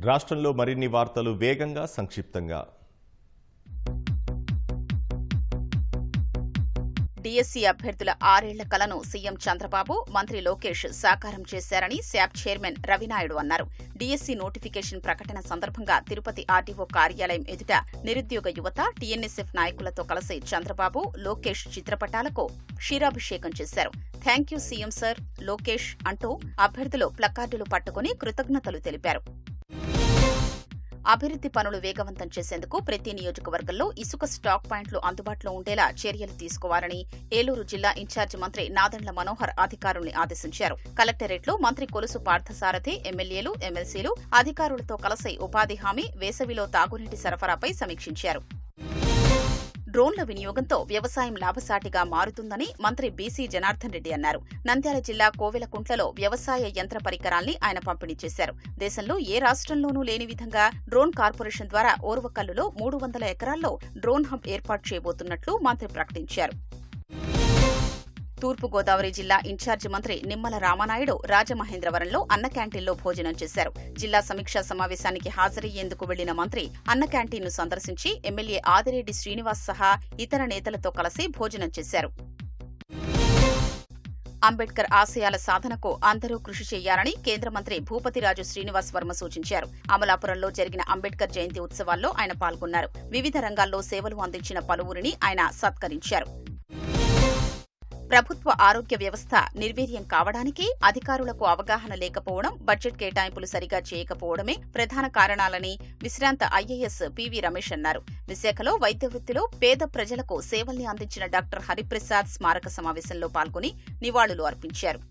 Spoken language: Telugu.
రాష్ట్రంలో మరిన్ని వార్తలు వేగంగా సంక్షిప్తంగా. డిఎస్సీ అభ్యర్థుల 6 ఏళ్ల కలను సీఎం చంద్రబాబు, మంత్రి లోకేష్ సాకారం చేశారని శాప్ చైర్మన్ రవినాయుడు అన్నారు. డిఎస్సీ నోటిఫికేషన్ ప్రకటన సందర్భంగా తిరుపతి ఆర్డీఓ కార్యాలయం ఎదుట నిరుద్యోగ యువత, టీఎన్ఎస్ఎఫ్ నాయకులతో కలిసి చంద్రబాబు, లోకేష్ చిత్రపటాలకు క్షీరాభిషేకం చేశారు. Thank you CM sir, Lokesh అంటూ అభ్యర్థులు ప్లకార్డులు పట్టుకుని కృతజ్ఞతలు తెలిపారు. అభివృద్ధి పనులు వేగవంతం చేసేందుకు ప్రతి నియోజకవర్గంలో ఇసుక స్టాక్ పాయింట్లు అందుబాటులో ఉండేలా చర్యలు తీసుకోవాలని ఏలూరు జిల్లా ఇన్ఛార్జి మంత్రి నాదెండ్ల మనోహర్ అధికారుల్ని ఆదేశించారు. కలెక్టరేట్లో మంత్రి కొలుసు పార్థసారథి, ఎమ్మెల్యేలు, ఎమ్మెల్సీలు అధికారులతో కలిసి ఉపాధి హామీ, వేసవిలో తాగునీటి సరఫరాపై సమీక్షించారు. డ్రోన్ల వినియోగంతో వ్యవసాయం లాభసాటిగా మారుతుందని మంత్రి బీసీ జనార్దన్ రెడ్డి అన్నారు. నంద్యాల జిల్లా కోవెలకుంట్లలో వ్యవసాయ యంత్ర పరికరాల్ని ఆయన పంపిణీ చేశారు. దేశంలో ఏ రాష్ట్రంలోనూ లేని విధంగా డ్రోన్ కార్పొరేషన్ ద్వారా ఓర్వకల్లులో 300 ఎకరాల్లో డ్రోన్ హబ్ ఏర్పాటు చేయబోతున్నట్లు మంత్రి ప్రకటించారు. తూర్పుగోదావరి జిల్లా ఇన్ఛార్జి మంత్రి నిమ్మల రామానాయుడు రాజమహేంద్రవరంలో అన్న క్యాంటీన్లో భోజనం చేశారు. జిల్లా సమీక్షా సమావేశానికి హాజరయ్యేందుకు వెళ్లిన మంత్రి అన్న క్యాంటీన్ను సందర్శించి ఎమ్మెల్యే ఆదిరెడ్డి శ్రీనివాస్ సహా ఇతర నేతలతో కలిసి భోజనం చేశారు. అంబేద్కర్ ఆశయాల సాధనకు అందరూ కృషి చేయాలని కేంద్ర మంత్రి భూపతిరాజు శ్రీనివాస్ వర్మ సూచించారు. అమలాపురంలో జరిగిన అంబేద్కర్ జయంతి ఉత్సవాల్లో ఆయన పాల్గొన్నారు. వివిధ రంగాల్లో సేవలు అందించిన పలువురిని ఆయన సత్కరించారు. ప్రభుత్వ ఆరోగ్య వ్యవస్థ నిర్వీర్యం కావడానికి అధికారులకు అవగాహన లేకపోవడం, బడ్జెట్ కేటాయింపులు సరిగా చేయకపోవడమే ప్రధాన కారణాలని విశ్రాంత ఐఏఎస్ పివి రమేష్ అన్నారు. విశాఖలో వైద్య వృత్తిలో పేద ప్రజలకు సేవల్ని అందించిన డాక్టర్ హరిప్రసాద్ స్మారక సమావేశంలో పాల్గొని నివాళులు అర్పించారు.